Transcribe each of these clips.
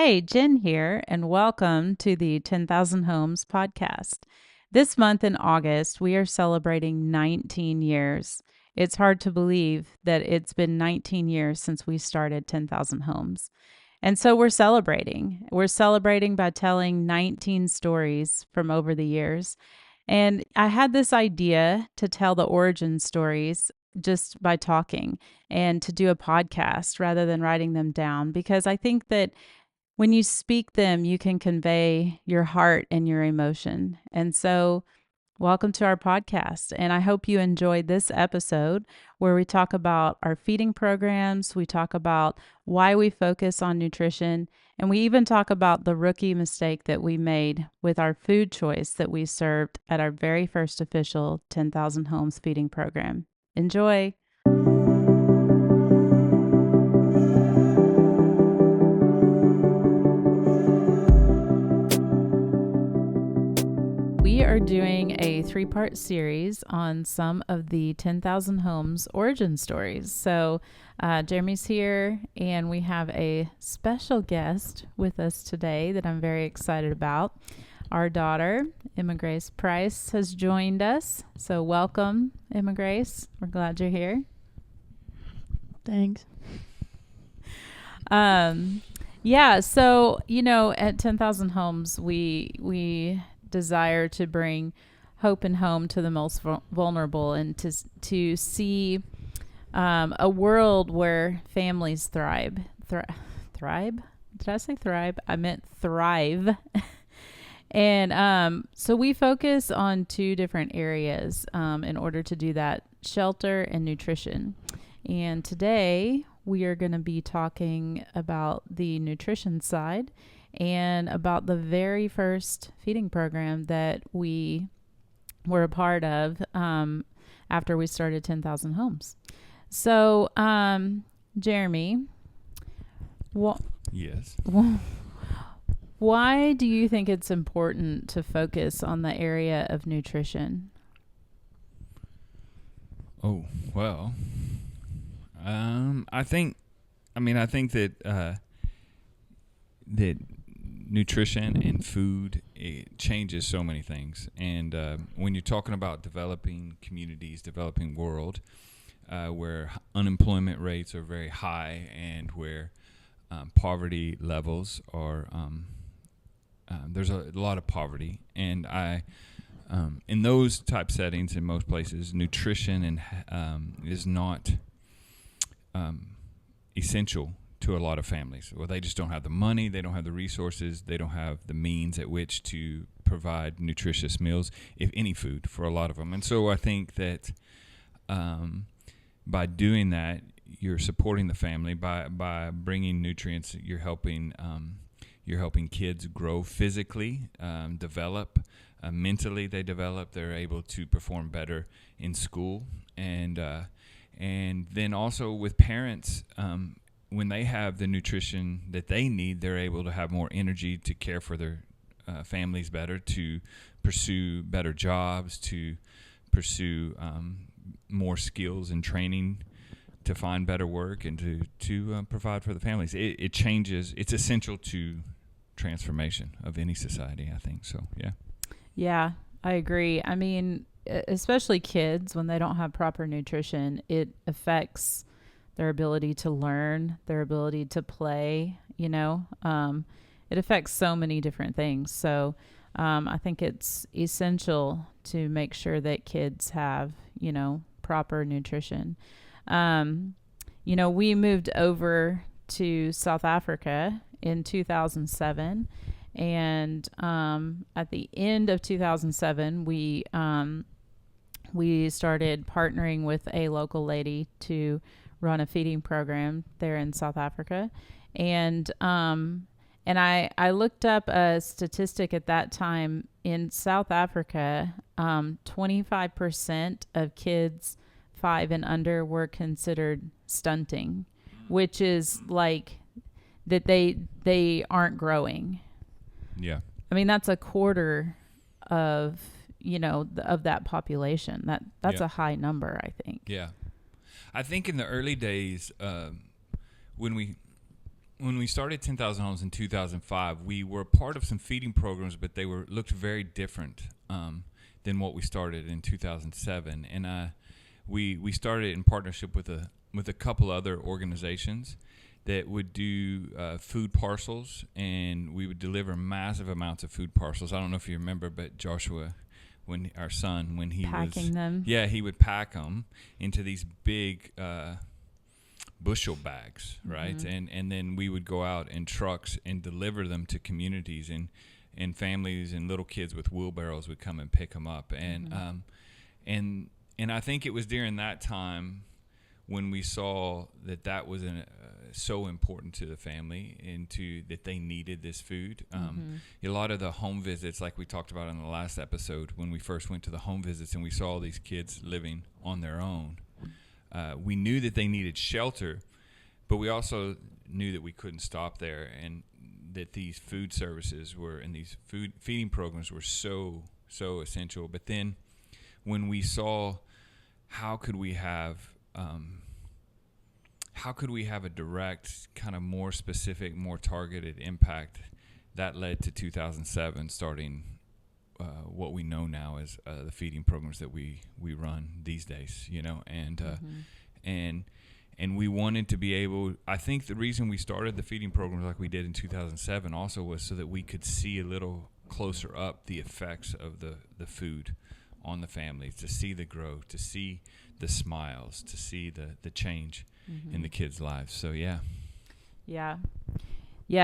Hey, Jen here, and welcome to the 10,000 Homes podcast. This month in August, we are celebrating 19 years. It's hard to believe that it's been 19 years since we started 10,000 Homes. And so we're celebrating. We're celebrating by telling 19 stories from over the years. And I had this idea to tell the origin stories just by talking and to do a podcast rather than writing them down because I think that when you speak them, you can convey your heart and your emotion. And so, welcome to our podcast. And I hope you enjoyed this episode where we talk about our feeding programs, we talk about why we focus on nutrition, and we even talk about the rookie mistake that we made with our food choice that we served at our very first official 10,000 Homes feeding program. Enjoy. We are doing a 3-part series on some of the 10,000 Homes origin stories. So, Jeremy's here, and we have a special guest with us today that I'm very excited about. Our daughter, Emma Grace Price, has joined us. So, welcome, Emma Grace. We're glad you're here. Thanks. Yeah, so, at 10,000 Homes, we desire to bring hope and home to the most vulnerable and to see a world where families thrive. Thrive? Did I say thrive? I meant thrive. And so we focus on 2 different areas in order to do that: shelter and nutrition. And today we are going to be talking about the nutrition side and about the very first feeding program that we were a part of after we started 10,000 Homes. So, Jeremy, yes. Why do you think it's important to focus on the area of nutrition? Oh, well, I think that that nutrition and food, it changes so many things. And when you're talking about developing communities, developing world, where unemployment rates are very high and where poverty levels are, there's a lot of poverty. And in those type settings, in most places, nutrition is not essential to a lot of families. Well, they just don't have the money, they don't have the resources, they don't have the means at which to provide nutritious meals, if any food, for a lot of them. And so I think that by doing that, you're supporting the family. By bringing nutrients, you're helping kids grow physically, develop. Mentally, they develop. They're able to perform better in school, and then also with parents, when they have the nutrition that they need, they're able to have more energy to care for their families better, to pursue better jobs, to pursue more skills and training, to find better work, and to provide for the families. It changes. It's essential to transformation of any society, I think. So, yeah. Yeah, I agree. I mean, especially kids, when they don't have proper nutrition, it affects their ability to learn, their ability to play, it affects so many different things. So I think it's essential to make sure that kids have, proper nutrition. We moved over to South Africa in 2007. And at the end of 2007, we started partnering with a local lady to run a feeding program there in South Africa. And I looked up a statistic at that time. In South Africa, 25% of kids 5 and under were considered stunting, which is like that they aren't growing. Yeah. I mean, that's a quarter of, of that population. That's a high number, I think. Yeah. I think in the early days, when when we started 10,000 Homes in 2005, we were part of some feeding programs, but they looked very different than what we started in 2007. And we started in partnership with a couple other organizations that would do food parcels, and we would deliver massive amounts of food parcels. I don't know if you remember, but Joshua, when he packing them. Yeah, he would pack them into these big bushel bags, right? Mm-hmm. And then we would go out in trucks and deliver them to communities, and families and little kids with wheelbarrows would come and pick them up. And Mm-hmm. and I think it was during that time when we saw that was so important to the family and that they needed this food. A lot of the home visits, like we talked about in the last episode, when we first went to the home visits and we saw these kids living on their own, we knew that they needed shelter, but we also knew that we couldn't stop there, and that these food services and these feeding programs were so essential. But then when we saw how could we have a direct, kind of more specific, more targeted impact, that led to 2007 starting what we know now as the feeding programs that we run these days, and we wanted to be able, I think the reason we started the feeding programs like we did in 2007 also was so that we could see a little closer up the effects of the food on the families, to see the growth, to see the smiles, to see the change in the kids' lives. So Yeah.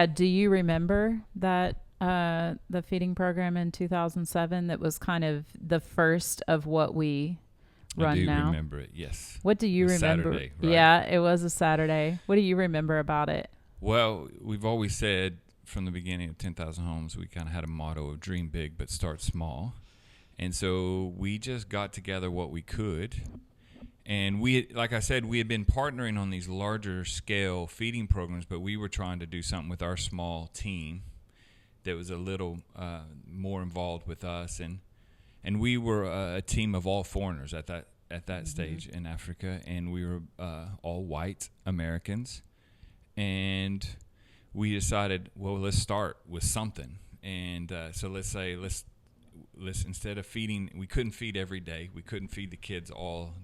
Do you remember that the feeding program in 2007 that was kind of the first of what we run I do now? remember it, yes. What do you remember? Saturday, right? Yeah, it was a Saturday. What do you remember about it? Well, we've always said from the beginning of 10,000 Homes, we kind of had a motto of dream big but start small. And so we just got together what we could. And like I said, we had been partnering on these larger scale feeding programs, but we were trying to do something with our small team that was a little more involved with us. And we were a team of all foreigners at that stage in Africa, and we were all white Americans. And we decided, well, let's start with something. And so let's instead of feeding, we couldn't feed every day. We couldn't feed the kids all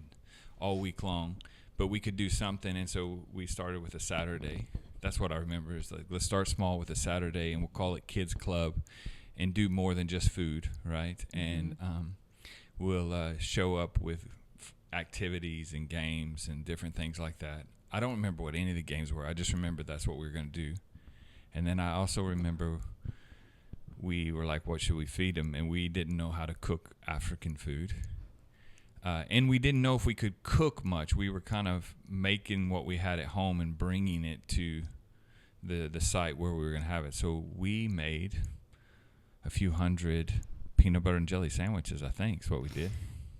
week long, but we could do something. And so we started with a Saturday. That's what I remember, is like, let's start small with a Saturday, and we'll call it Kids Club, and do more than just food, right? And we'll show up with activities and games and different things like that. I don't remember what any of the games were. I just remember that's what we were going to do. And then I also remember we were like, what should we feed them? And we didn't know how to cook African food. And we didn't know if we could cook much. We were kind of making what we had at home and bringing it to the site where we were going to have it. So we made a few hundred peanut butter and jelly sandwiches, I think is what we did.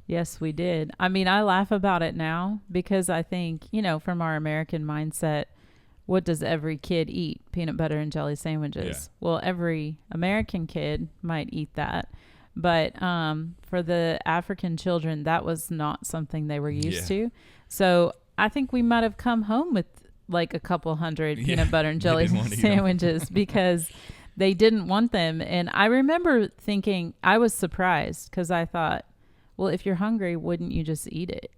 Yes, we did. I mean, I laugh about it now because I think, from our American mindset, what does every kid eat? Peanut butter and jelly sandwiches. Yeah. Well, every American kid might eat that. But for the African children, that was not something they were used to. So I think we might have come home with like a couple hundred peanut butter and jelly sandwiches because they didn't want them. And I remember thinking, I was surprised because I thought, well, if you're hungry, wouldn't you just eat it?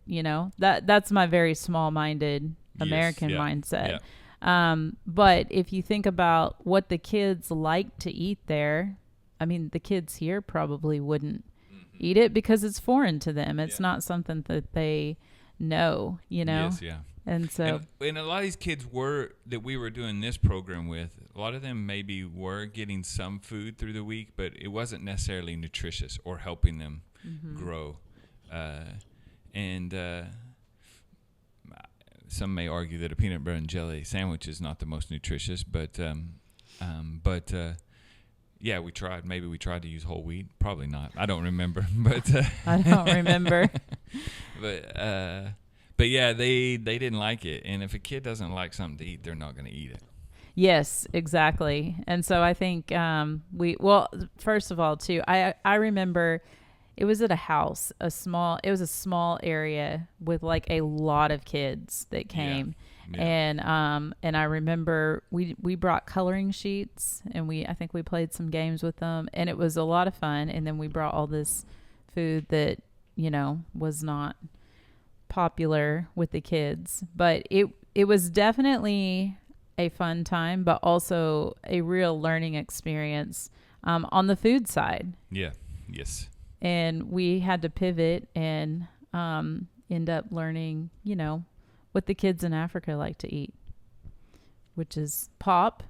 That's my very small-minded American mindset. Yeah. But if you think about what the kids like to eat there, I mean, the kids here probably wouldn't eat it because it's foreign to them. It's not something that they know, Yes, yeah. And so, and a lot of these kids that we were doing this program with, a lot of them maybe were getting some food through the week, but it wasn't necessarily nutritious or helping them grow. And some may argue that a peanut butter and jelly sandwich is not the most nutritious, but yeah, we tried. Maybe we tried to use whole wheat. Probably not. I don't remember. But I don't remember. But yeah, they didn't like it. And if a kid doesn't like something to eat, they're not going to eat it. Yes, exactly. And so I think first of all, too, I remember it was at a house, it was a small area with like a lot of kids that came. And I remember we brought coloring sheets, and I think we played some games with them, and it was a lot of fun. And then we brought all this food that, was not popular with the kids, but it was definitely a fun time, but also a real learning experience on the food side. Yeah. Yes. And we had to pivot and end up learning, what the kids in Africa like to eat, which is pop.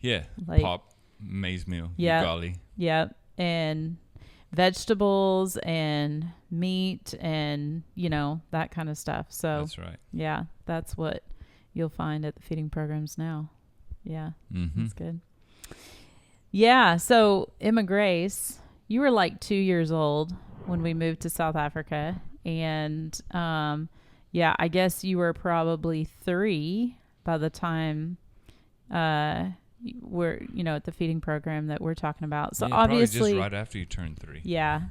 Yeah. Like, pop, maize meal, yeah, ugali. Yeah. And vegetables and meat and, that kind of stuff. So That's right. yeah, that's what you'll find at the feeding programs now. Yeah. Mm-hmm. That's good. Yeah. So Emma Grace, you were like 2 years old when we moved to South Africa. And, I guess you were probably 3 by the time, we're, at the feeding program that we're talking about. So obviously just right after you turned 3. Yeah.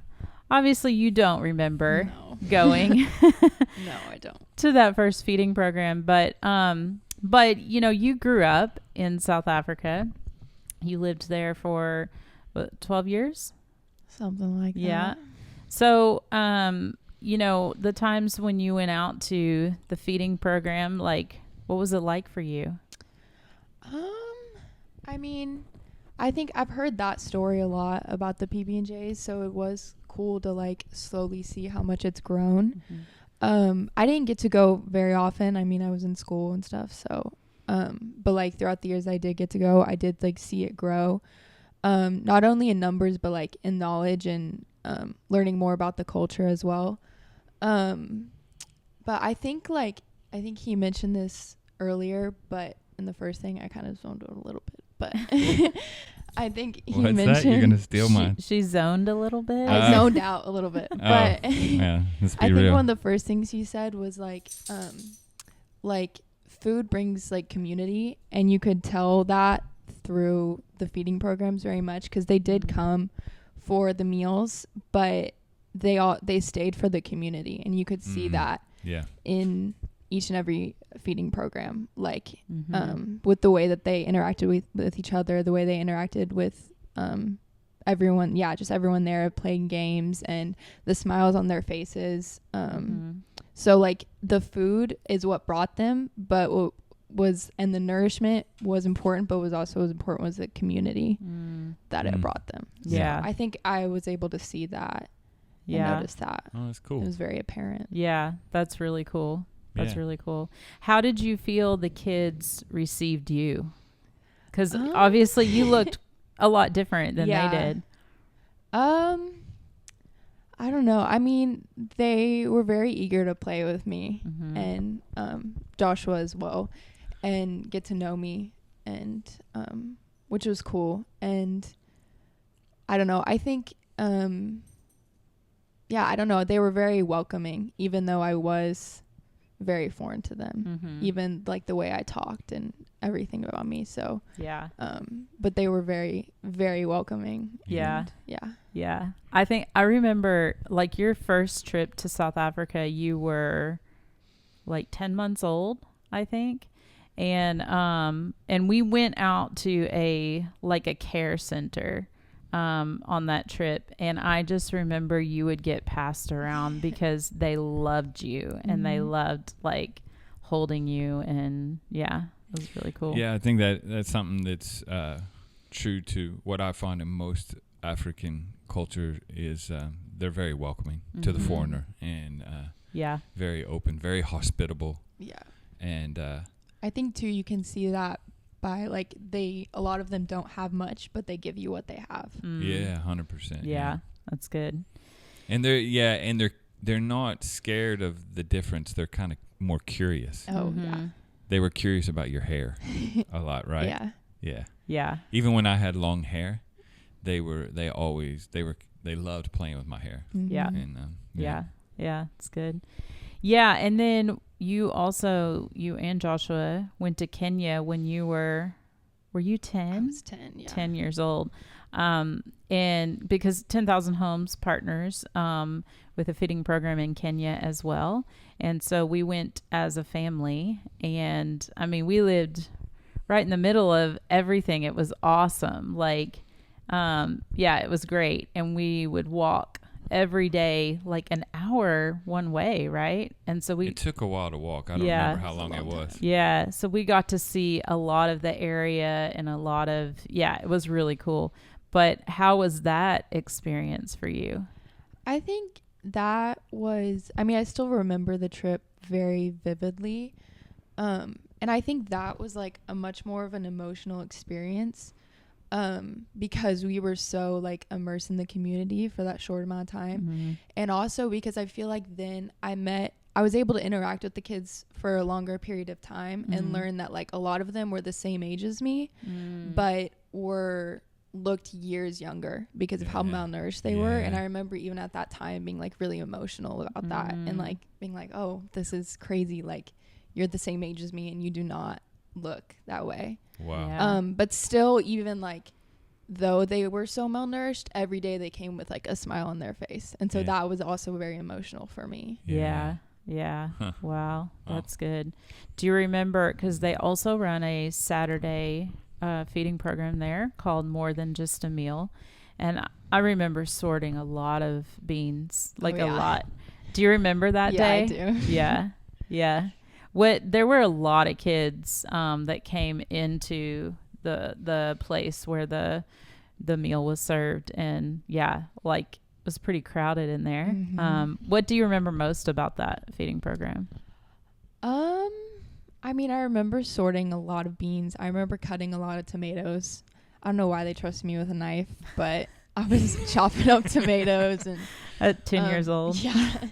Obviously you don't remember No. going No, I don't. to that first feeding program, but you grew up in South Africa. You lived there for 12 years? Something like Yeah. that. So, the times when you went out to the feeding program, like, what was it like for you? I mean, I think I've heard that story a lot about the PB&Js, so it was cool to like slowly see how much it's grown. Mm-hmm. I didn't get to go very often. I mean, I was in school and stuff, so but like throughout the years I did get to go, I did like see it grow. Not only in numbers but like in knowledge and learning more about the culture as well. But I think he mentioned this earlier, but in the first thing I kind of zoned out a little bit. But I think he What's mentioned that? You're gonna steal mine. She zoned a little bit. I zoned out a little bit. But yeah, let's be I think real. one of the first things he said was like food brings like community, and you could tell that through the feeding programs very much, because they did come for the meals, but they stayed for the community, and you could see that in each and every feeding program, like with the way that they interacted with each other, the way they interacted with everyone, just everyone there playing games, and the smiles on their faces. So like the food is what brought them, but and the nourishment was important, but was also as important was the community that it brought them. Yeah. So I think I was able to see that and notice that. Oh, that's cool. It was very apparent. Yeah, that's really cool. That's Yeah. really cool. How did you feel the kids received you? Because obviously you looked a lot different than they did. I don't know. I mean, they were very eager to play with me, and Joshua as well, and get to know me, and which was cool. And I don't know. I think I don't know. They were very welcoming, even though I was very foreign to them, even like the way I talked and everything about me. So but they were very, very welcoming. Yeah. And Yeah. I remember like your first trip to South Africa, you were like 10 months old, I think. And we went out to a care center on that trip, and I just remember you would get passed around because they loved you and they loved like holding you, and it was really cool. Yeah, I think that's something that's true to what I find in most African culture is they're very welcoming to the foreigner, and very open, very hospitable. Yeah. And I think too you can see that by like a lot of them don't have much, but they give you what they have. Yeah, 100%. Yeah, that's good. And they're not scared of the difference. They're kind of more curious. Oh yeah. They were curious about your hair a lot, right? Yeah. Yeah. Yeah. Even when I had long hair, they loved playing with my hair. Yeah. And Yeah, it's good. Yeah, and then you and Joshua went to Kenya when you were Were you I 10? was 10. Yeah. 10 years old. And because 10,000 Homes partners with a feeding program in Kenya as well. And so we went as a family. And I mean, we lived right in the middle of everything. It was awesome. Like, yeah, it was great. And we would walk every day, like an hour one way, right? And so It took a while to walk. I don't Yeah. remember how long it was. yeah, so we got to see a lot of the area and a lot of, yeah, it was really cool. But how was that experience for you? I think that was, I mean, I still remember the trip very vividly. And I think that was like a much more of an emotional experience because we were so like immersed in the community for that short amount of time. Mm-hmm. And also because I feel like then I was able to interact with the kids for a longer period of time and learn that like a lot of them were the same age as me, but looked years younger because of how malnourished they were. And I remember even at that time being like really emotional about that and like being like, oh, this is crazy. Like you're the same age as me and you do not look that way. Wow. Yeah. But still, even like though they were so malnourished, every day they came with like a smile on their face. And so that was also very emotional for me. Yeah. Huh. Wow. Wow. That's good. Do you remember, because they also run a Saturday feeding program there called More Than Just a Meal. And I remember sorting a lot of beans, like a lot. Do you remember that day? I do. Yeah. Yeah. There were a lot of kids that came into the place where the meal was served, and yeah, like it was pretty crowded in there. What do you remember most about that feeding program? I mean, I remember sorting a lot of beans. I remember cutting a lot of tomatoes. I don't know why they trusted me with a knife, but I was chopping up tomatoes and At 10 years old. Yeah.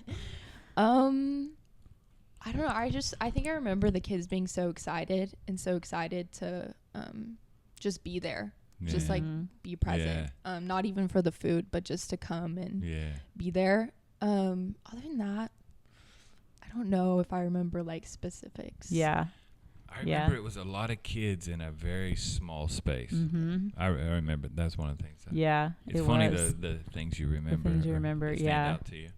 I don't know. I think I remember the kids being so excited to just be there. Just like be present. Not even for the food, but just to come and be there. Other than that, I don't know if I remember like specifics. Yeah. I remember it was a lot of kids in a very small space. I remember that's one of the things. Yeah. It's funny the things you remember. The things you remember, stand out to you.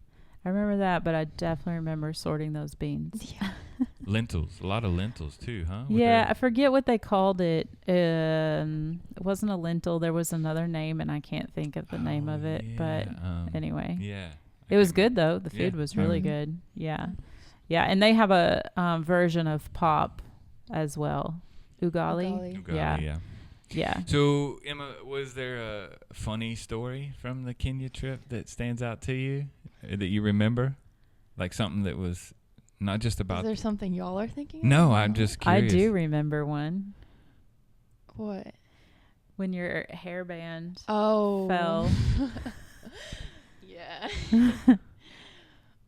I remember that, but I definitely remember sorting those beans. Yeah. Lentils, a lot of lentils too, huh? Yeah, I forget what they called it. It wasn't a lentil. There was another name, and I can't think of the name of it. But anyway, it was good though. The food was really good. Yeah, yeah, and they have a version of pop as well, ugali. Yeah. So Emma, was there a funny story from the Kenya trip that stands out to you that you remember, like something that was not just about? Is there something y'all are thinking? No, I'm just curious. I do remember one. What? When your hairband fell. Yeah.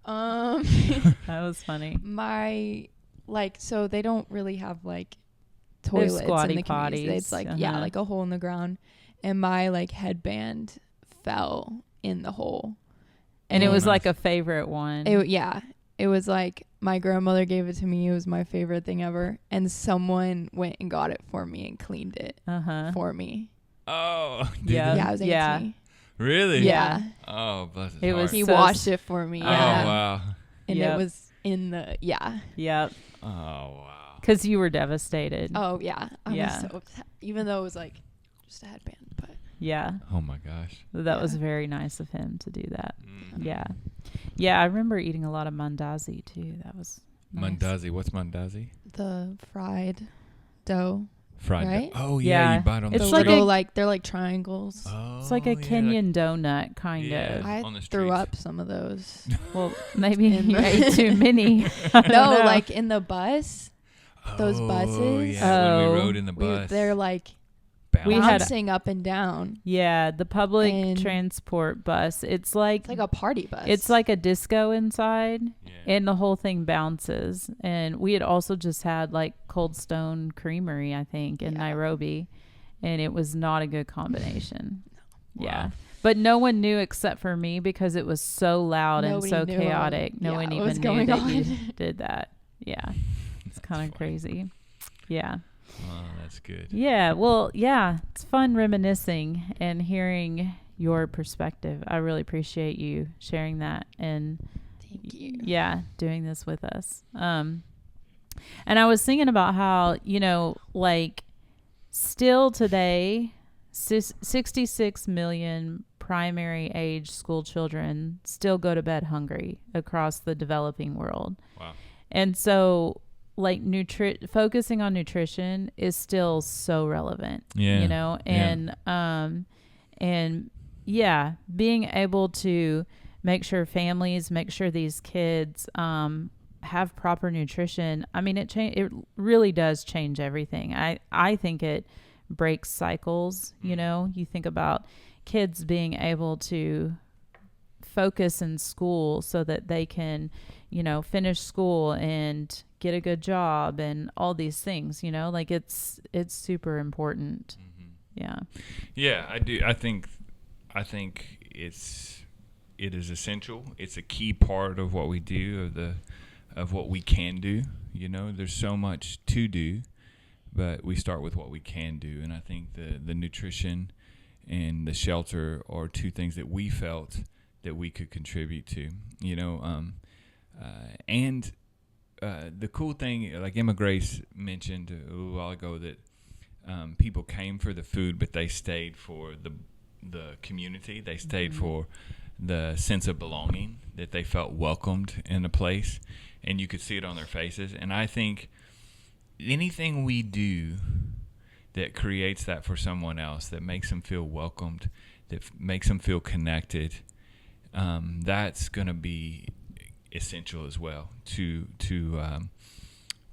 That was funny. So they don't really have like toilets in the community. Potties. It's like like a hole in the ground, and my like headband fell in the hole, and it was like a favorite one. It was like my grandmother gave it to me. It was my favorite thing ever, and someone went and got it for me and cleaned it for me. Oh, yeah, it was Anthony. Really? Yeah. Oh, bless his it heart. was. He washed it for me. Oh wow. And it was in the Yep. Oh wow. Because you were devastated. Oh yeah. I was so upset, even though it was like just a headband, but yeah. Oh my gosh. That was very nice of him to do that. Yeah. Yeah, I remember eating a lot of mandazi too. That was nice. Mandazi. What's mandazi? The fried dough. Fried right? dough. Oh yeah, you bite on it's the like little they're like triangles. Oh, it's like a Kenyan donut kind of. I on the threw streets. up some of those. Well, maybe you ate too many. No, like in the bus. Those buses. Yeah, when we rode in the bus. They're like bouncing up and down. Yeah, the public transport bus. It's like a party bus. It's like a disco inside, and the whole thing bounces. And we had also just had like Cold Stone Creamery, I think, in Nairobi, and it was not a good combination. Wow. Yeah. But no one knew except for me because it was so loud and so knew chaotic. No one even knew that you did that. Yeah. It's kind of crazy. Yeah. Oh, that's good. Yeah, well, yeah, it's fun reminiscing and hearing your perspective. I really appreciate you sharing that and Thank you. yeah, doing this with us. And I was thinking about how, like still today, 66 million primary age school children still go to bed hungry across the developing world. Wow. And so like focusing on nutrition is still so relevant, Yeah. and yeah, being able to make sure these kids have proper nutrition. I mean, it really does change everything. I think it breaks cycles. You think about kids being able to focus in school so that they can, finish school and get a good job and all these things, like it's super important. Yeah. Yeah, I do. I think it is essential. It's a key part of what we do, of what we can do. There's so much to do, but we start with what we can do. And I think the nutrition and the shelter are two things that we felt that we could contribute to. And the cool thing, like Emma Grace mentioned a little while ago, that people came for the food, but they stayed for the community. They stayed for the sense of belonging, that they felt welcomed in a place, and you could see it on their faces. And I think anything we do that creates that for someone else, that makes them feel welcomed, that makes them feel connected, that's going to be essential as well to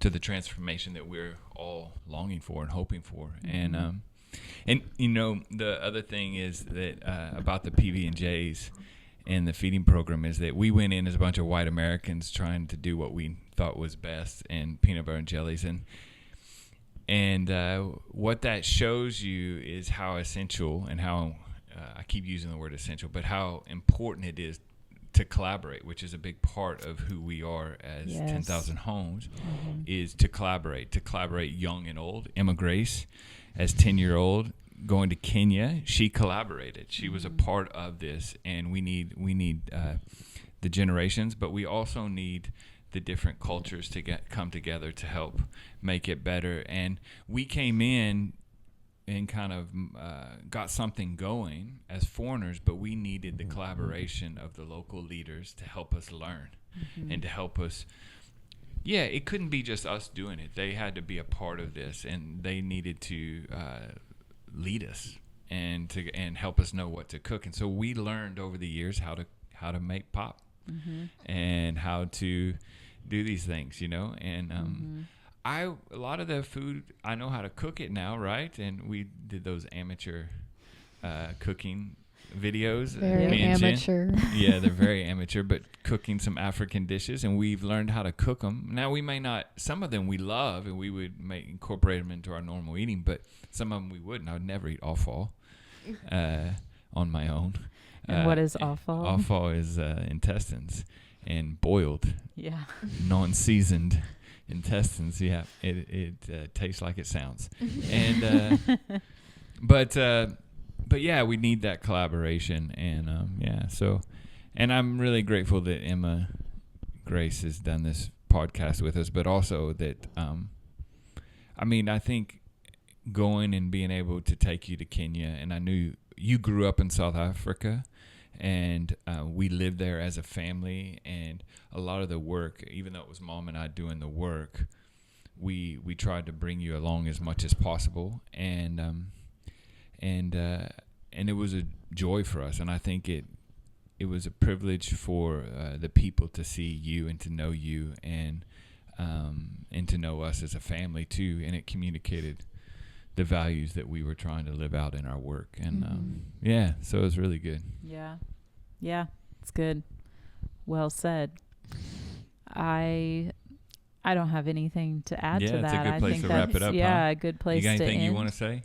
the transformation that we're all longing for and hoping for. And the other thing is that about the PB&Js and the feeding program is that we went in as a bunch of white Americans trying to do what we thought was best, and peanut butter and jellies, and what that shows you is how essential and how I keep using the word essential, but how important it is to collaborate, which is a big part of who we are as 10,000 Homes, is to collaborate young and old. Emma Grace, as 10-year-old, going to Kenya, she collaborated. She was a part of this, and we need the generations, but we also need the different cultures to come together to help make it better. And we came in and kind of got something going as foreigners, but we needed the collaboration of the local leaders to help us learn and to help us. Yeah, it couldn't be just us doing it. They had to be a part of this, and they needed to lead us and help us know what to cook. And so we learned over the years how to make pop and how to do these things, and a lot of the food, I know how to cook it now, right? And we did those amateur cooking videos. Very amateur. Yeah, they're very amateur, but cooking some African dishes, and we've learned how to cook them. Now, we may not, some of them we love, and we would incorporate them into our normal eating, but some of them we wouldn't. I would never eat offal on my own. And what is offal? Offal is intestines and boiled, non-seasoned intestines. Yeah, it tastes like it sounds. And but yeah, we need that collaboration. And so, and I'm really grateful that Emma Grace has done this podcast with us, but also that I think going and being able to take you to Kenya, and I knew you grew up in South Africa, and we lived there as a family, and a lot of the work, even though it was Mom and I doing the work, we tried to bring you along as much as possible, and it was a joy for us, and I think it was a privilege for the people to see you and to know you, and to know us as a family too, and it communicated the values that we were trying to live out in our work. And so it was really good. Yeah, it's good. Well said. I don't have anything to add to that. It's a good place to wrap it up. Yeah, a good place to end. You got anything you want to say?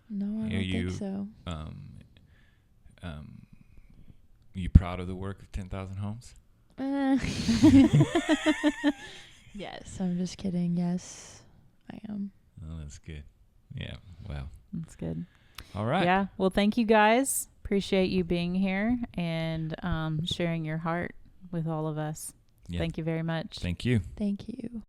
No, I don't think so. You proud of the work of 10,000 Homes? Yes, I'm just kidding. Yes, I am. Oh, that's good. Yeah. Wow. That's good. All right. Yeah. Well, thank you guys. Appreciate you being here and sharing your heart with all of us. Yeah. Thank you very much. Thank you. Thank you.